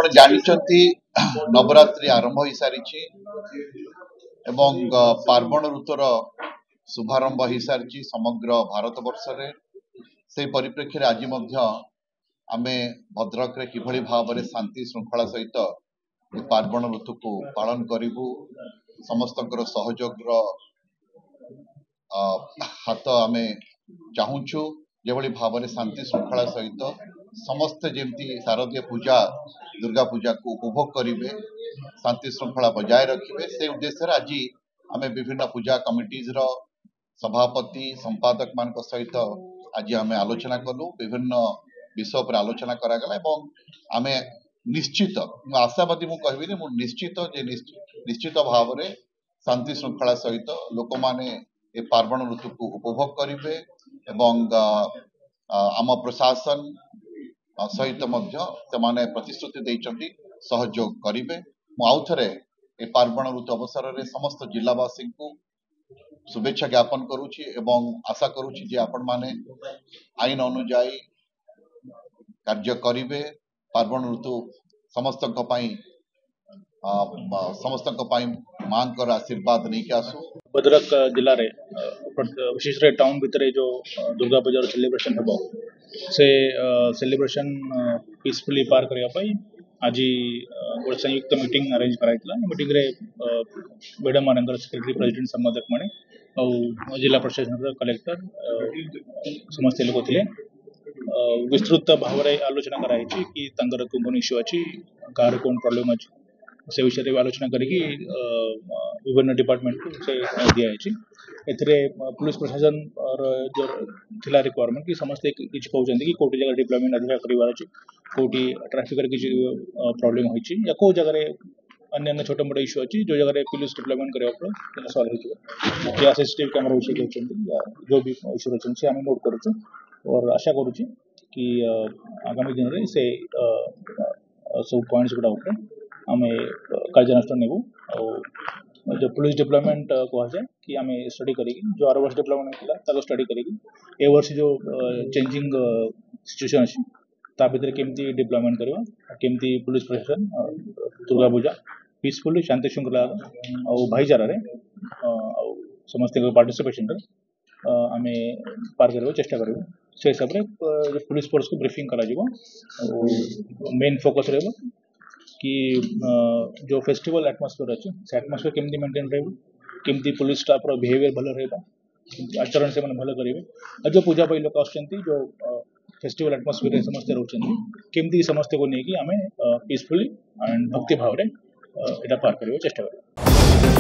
आपण जानिचंती नवरात्रि आरंभ हो सारी पार्वण ऋतुर शुभारंभ हो सारी समग्र भारत वर्ष से परिप्रेक्षी आज आमे भद्रक रे किभली भाव में शांति श्रृंखला सहित पार्वण ऋतु को पालन करूँ समस्त सहयोग हाथ आमे चाहूँ जो भाव में शांति श्रृंखला सहित समस्ते जमी शारदीय पूजा दुर्गा पूजा को उपभोग करेंगे शांति श्रृंखला बजाय रखिए से उद्देश्य आज आम विभिन्न पूजा कमिटीज सभापति संपादक मान सहित आज आम आलोचना कलु विभिन्न विषय पर आलोचना करागला आम निश्चित आशावादी मुझे निश्चित निश्चित भाव में शांति श्रृंखला सहित लोक माने ए पार्वण ऋतु को उपभोग करेंगे आम प्रशासन सहित से प्रतिश्रुति देइचंती सहयोग करेंगे आउ थे ए पार्वण ऋतु अवसर में समस्त जिलावासी को शुभेच्छा ज्ञापन करुछि एवं आशा करुछि जे आपण माने आईन अनुजाई कार्य करेंगे पार्वण ऋतु समस्त मां आशीर्वाद नहीं के आसू। भद्रक जिले में विशेष टाउन भितर जो दुर्गा पूजा सेलिब्रेशन हम से सेलिब्रेशन पीसफुली पार करने आज गोटे संयुक्त मीटिंग अरेंज कराइला मीटिंग रे मैडम मान सेक्रेटरी प्रेसिडेंट संपादक माने और जिला प्रशासन कलेक्टर समस्त लोग थे विस्तृत भाव में आलोचना कराई कि कौन इश्यू अच्छी कार कौन प्रॉब्लम अच्छी से विषय में आलोचना करके विभिन्न डिपार्टमेंट को से दिखाई पुलिस प्रशासन और जो थिला रिक्वायरमेंट कि समस्ते किसी कहते कि कौटी जगह डिप्लॉयमेंट अधिक करार अच्छी कौटी ट्राफिक किसी प्रॉब्लम होती या कौ जगह अन्य छोटे मोटे इश्यू अच्छी जो जगह पुलिस डिप्लॉयमेंट करने सल्व हो सीसीटीवी कैमरा विषय कहते जो भी इश्यू अच्छे से आम नोट करुँ और आशा करुँ कि आगामी दिन में से सब पॉइंट्स गुड़ा आम कार्यानुष्ठान नेबू और जो पुलिस डिप्लॉयमेंट कहुए कि आम स्टडी करी जो आर वर्ष डिप्लॉयमेंट था स्टडी करी ए वर्ष जो चेंजिंग सिचुएशन अच्छी ता भीतर केमती डिप्लॉयमेंट करवा केमती पुलिस प्रशासन दुर्गा पूजा पीसफुली शांति श्रृंखला और भाईचारा समस्त पार्टिसिपेशन आम पार कर चेष्टा कर से हिसाब से पुलिस फोर्स को ब्रीफिंग करा मेन फोकस रहा कि जो फेस्टिवल एटमॉस्फेयर अच्छे से एटमॉस्फेयर केमती मेंटेन केमती पुलिस स्टाफ रो बिहेवियर भल रहा आचरण से भल करेंगे और जो पूजा लोक आसुच्च जो फेस्टिवल एटमॉस्फेयर समस्ते रोचंती केमती समस्ते को लेकिन आम पीसफुली एंड भक्ति भाव में पार कर चेष्टा करें।